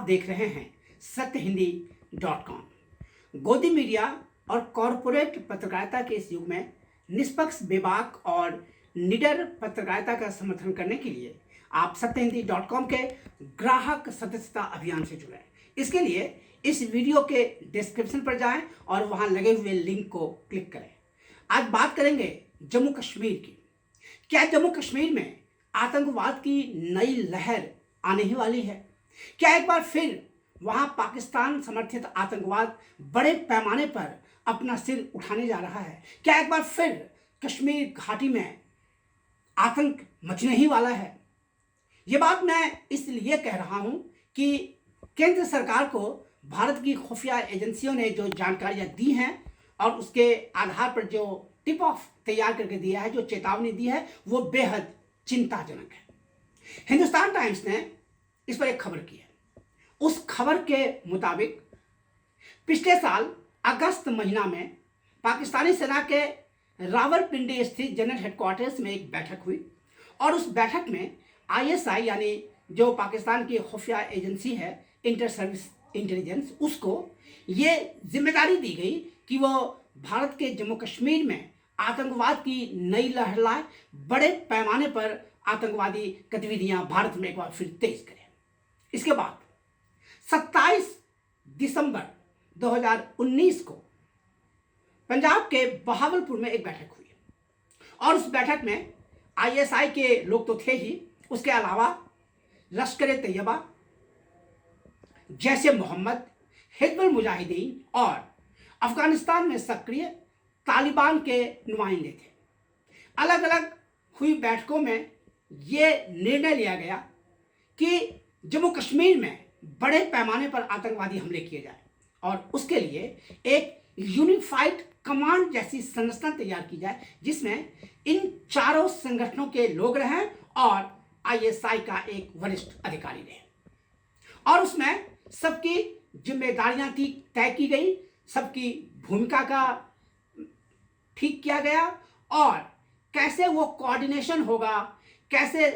देख रहे हैं सत्यहिंदी.com। गोदी मीडिया और कॉरपोरेट पत्रकारिता के इस युग में निष्पक्ष, बेबाक और निडर पत्रकारिता का समर्थन करने के लिए आप सत्यहिंदी.com के ग्राहक सदस्यता अभियान से जुड़ें। इसके लिए इस वीडियो के डिस्क्रिप्शन पर जाएं और वहां लगे हुए लिंक को क्लिक करें। आज बात करेंगे जम्मू कश्मीर की। क्या जम्मू कश्मीर में आतंकवाद की नई लहर आने ही वाली है? क्या एक बार फिर वहां पाकिस्तान समर्थित आतंकवाद बड़े पैमाने पर अपना सिर उठाने जा रहा है? क्या एक बार फिर कश्मीर घाटी में आतंक मचने ही वाला है? ये बात मैं इसलिए कह रहा हूं कि केंद्र सरकार को भारत की खुफिया एजेंसियों ने जो जानकारियां दी हैं और उसके आधार पर जो टिप ऑफ तैयार करके दिया है, जो चेतावनी दी है, वो बेहद चिंताजनक है। हिंदुस्तान टाइम्स ने इस पर एक खबर की है। उस खबर के मुताबिक पिछले साल अगस्त महीना में पाकिस्तानी सेना के रावलपिंडी स्थित जनरल हेडक्वार्टर्स में एक बैठक हुई और उस बैठक में आईएसआई यानी जो पाकिस्तान की खुफिया एजेंसी है, इंटर सर्विस इंटेलिजेंस, उसको ये जिम्मेदारी दी गई कि वो भारत के जम्मू कश्मीर में आतंकवाद की नई लहर लाए, बड़े पैमाने पर आतंकवादी गतिविधियां भारत में एक बार फिर तेज करें। इसके बाद 27 दिसंबर 2019 को पंजाब के बहावलपुर में एक बैठक हुई और उस बैठक में आईएसआई के लोग तो थे ही, उसके अलावा लश्कर तैयबा, जैश मोहम्मद, हिजबुल मुजाहिदीन और अफगानिस्तान में सक्रिय तालिबान के नुमाइंदे थे। अलग अलग हुई बैठकों में ये निर्णय लिया गया कि जम्मू कश्मीर में बड़े पैमाने पर आतंकवादी हमले किए जाए और उसके लिए एक यूनिफाइड कमांड जैसी संरचना तैयार की जाए, जिसमें इन चारों संगठनों के लोग रहें और आईएसआई का एक वरिष्ठ अधिकारी रहे और उसमें सबकी जिम्मेदारियां तय की गई, सबकी भूमिका का ठीक किया गया और कैसे वो कोऑर्डिनेशन होगा, कैसे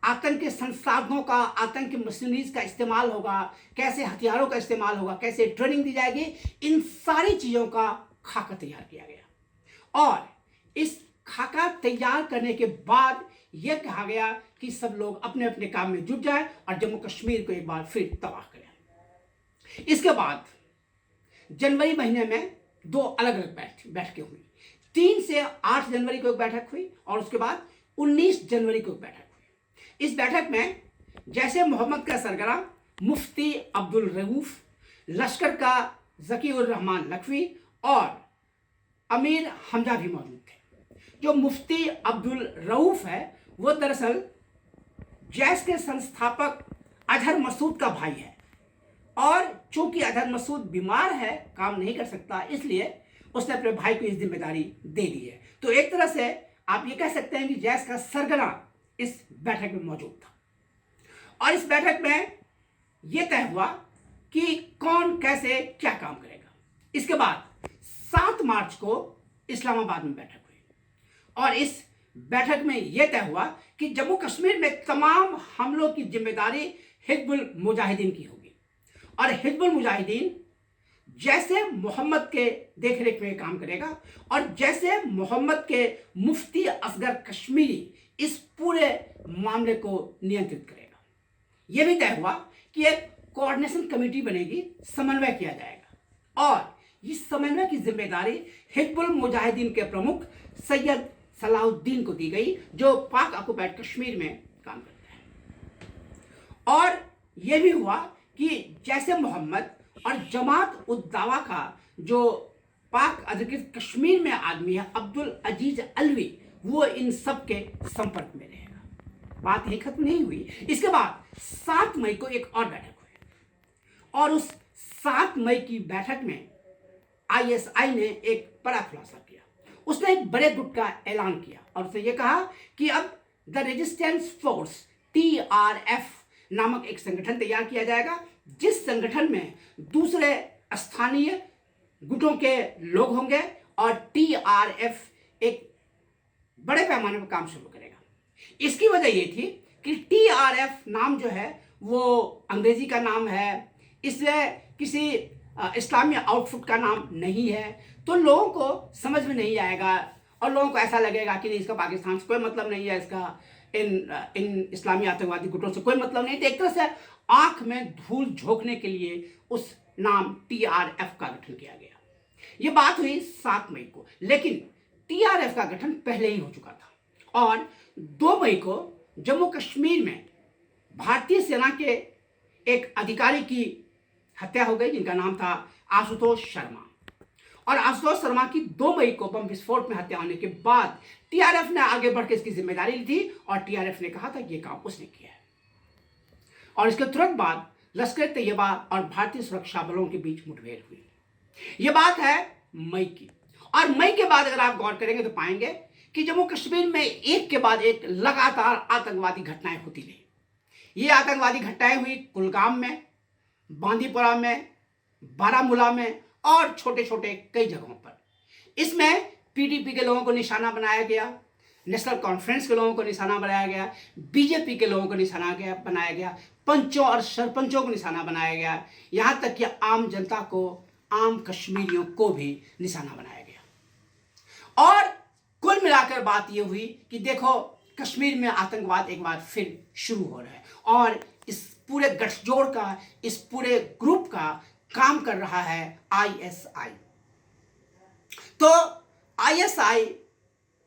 आतंक के संसाधनों का, आतंक की मशीनरीज का इस्तेमाल होगा, कैसे हथियारों का इस्तेमाल होगा, कैसे ट्रेनिंग दी जाएगी, इन सारी चीज़ों का खाका तैयार किया गया। और इस खाका तैयार करने के बाद यह कहा गया कि सब लोग अपने अपने काम में जुट जाएं और जम्मू कश्मीर को एक बार फिर तबाह करें। इसके बाद जनवरी महीने में दो अलग अलग बैठकें हुई। 3 से 8 जनवरी को एक बैठक हुई और उसके बाद 19 जनवरी को एक बैठक हुई। इस बैठक में जैसे मोहम्मद का सरगना मुफ्ती अब्दुल रऊफ, लश्कर का ज़कीउर रहमान लखवी और अमीर हमजा भी मौजूद थे। जो मुफ्ती अब्दुल रऊफ है वो दरअसल जैश के संस्थापक अजहर मसूद का भाई है और चूंकि अजहर मसूद बीमार है, काम नहीं कर सकता, इसलिए उसने अपने भाई को इस जिम्मेदारी दे दी है। तो एक तरह से आप ये कह सकते हैं कि जैश का सरगना इस बैठक में मौजूद था और इस बैठक में यह तय हुआ कि कौन कैसे क्या काम करेगा। इसके बाद 7 मार्च को इस्लामाबाद में बैठक हुई और इस बैठक में यह तय हुआ कि जम्मू कश्मीर में तमाम हमलों की जिम्मेदारी हिजबुल मुजाहिदीन की होगी और हिजबुल मुजाहिदीन जैसे मोहम्मद के देखरेख में काम करेगा और जैसे मोहम्मद के मुफ्ती असगर कश्मीरी इस पूरे मामले को नियंत्रित करेगा। यह भी तय हुआ कि एक कोऑर्डिनेशन कमेटी बनेगी, समन्वय किया जाएगा और इस समन्वय की जिम्मेदारी हिजबुल मुजाहिदीन के प्रमुख सैयद सलाहुद्दीन को दी गई, जो पाक ऑक्युपाइड कश्मीर में काम करता है। और यह भी हुआ कि जैसे मोहम्मद और जमात उद दावा का जो पाक अधिकृत कश्मीर में आदमी है, अब्दुल अजीज अलवी, वो इन सब के संपर्क में रहेगा। बात यही खत्म नहीं हुई। इसके बाद 7 मई को एक और बैठक हुई और उस 7 मई की बैठक में आईएसआई ने एक बड़ा खुलासा किया। उसने एक बड़े गुट का ऐलान किया और उसने ये कहा कि अब द रेजिस्टेंस फोर्स TRF नामक एक संगठन तैयार किया जाएगा, जिस संगठन में दूसरे स्थानीय गुटों के लोग होंगे और TRF एक बड़े पैमाने पर काम शुरू करेगा। इसकी वजह यह थी कि TRF नाम जो है वो अंग्रेजी का नाम है, इसलिए किसी इस्लामी आउटफिट का नाम नहीं है, तो लोगों को समझ में नहीं आएगा और लोगों को ऐसा लगेगा कि नहीं, इसका पाकिस्तान से कोई मतलब नहीं है, इसका इन इस्लामी आतंकवादी गुटों से कोई मतलब नहीं। तो एक तरह से आंख में धूल झोंकने के लिए उस नाम TRF का गठन किया गया। ये बात हुई 7 मई को, लेकिन TRF का गठन पहले ही हो चुका था और 2 मई को जम्मू कश्मीर में भारतीय सेना के एक अधिकारी की हत्या हो गई जिनका नाम था आशुतोष शर्मा। और आशुतोष शर्मा की 2 मई को बम विस्फोट में हत्या होने के बाद TRF ने आगे बढ़कर इसकी जिम्मेदारी ली थी और TRF ने कहा था कि ये काम उसने किया है। और इसके तुरंत बाद लश्कर तैयबा और भारतीय सुरक्षा बलों के बीच मुठभेड़ हुई। ये बात है मई की। और मई के बाद अगर आप गौर करेंगे तो पाएंगे कि जम्मू कश्मीर में एक के बाद एक लगातार आतंकवादी घटनाएं होती रही। ये आतंकवादी घटनाएं हुई कुलगाम में, बांदीपुरा में, बारामूला में और छोटे छोटे कई जगहों पर। इसमें PDP के लोगों को निशाना बनाया गया, नेशनल कॉन्फ्रेंस के लोगों को निशाना बनाया गया, BJP के लोगों को निशाना बनाया गया, पंचों और सरपंचों को निशाना बनाया गया, यहाँ तक कि आम जनता को, आम कश्मीरियों को भी निशाना बनाया गया। और कुल मिलाकर बात ये हुई कि देखो कश्मीर में आतंकवाद एक बार फिर शुरू हो रहा है और इस पूरे गठजोड़ का, इस पूरे ग्रुप का काम कर रहा है ISI। तो ISI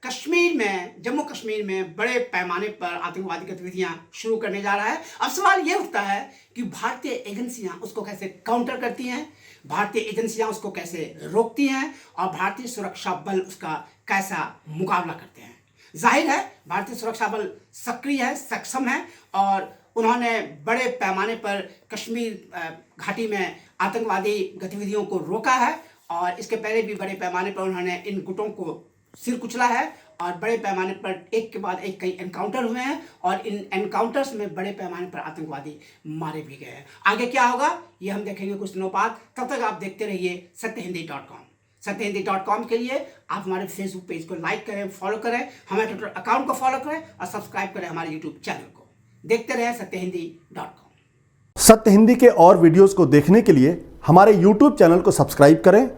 कश्मीर में, जम्मू कश्मीर में बड़े पैमाने पर आतंकवादी गतिविधियां शुरू करने जा रहा है। अब सवाल यह उठता है कि भारतीय एजेंसियां उसको कैसे काउंटर करती हैं, भारतीय एजेंसियां उसको कैसे रोकती हैं और भारतीय सुरक्षा बल उसका कैसा मुकाबला करते हैं। जाहिर है भारतीय सुरक्षा बल सक्रिय है, सक्षम है और उन्होंने बड़े पैमाने पर कश्मीर घाटी में आतंकवादी गतिविधियों को रोका है और इसके पहले भी बड़े पैमाने पर उन्होंने इन गुटों को सिर कुचला है और बड़े पैमाने पर एक के बाद एक कई एनकाउंटर हुए हैं और इन एनकाउंटर्स में बड़े पैमाने पर आतंकवादी मारे भी गए हैं। आगे क्या होगा ये हम देखेंगे कुछ दिनों बाद। तब तक आप देखते रहिए सत्यहिंदी.com। सत्यहिंदी.com के लिए आप हमारे फेसबुक पेज को लाइक करें, फॉलो करें, हमारे ट्विटर अकाउंट को फॉलो करें और सब्सक्राइब करें हमारे यूट्यूब चैनल को। देखते रहें सत्यहिंदी.com। सत्य हिंदी के और वीडियोस को देखने के लिए हमारे यूट्यूब चैनल को सब्सक्राइब करें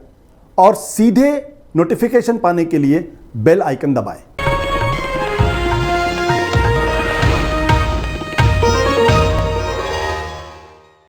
और सीधे नोटिफिकेशन पाने के लिए बेल आइकन दबाएं।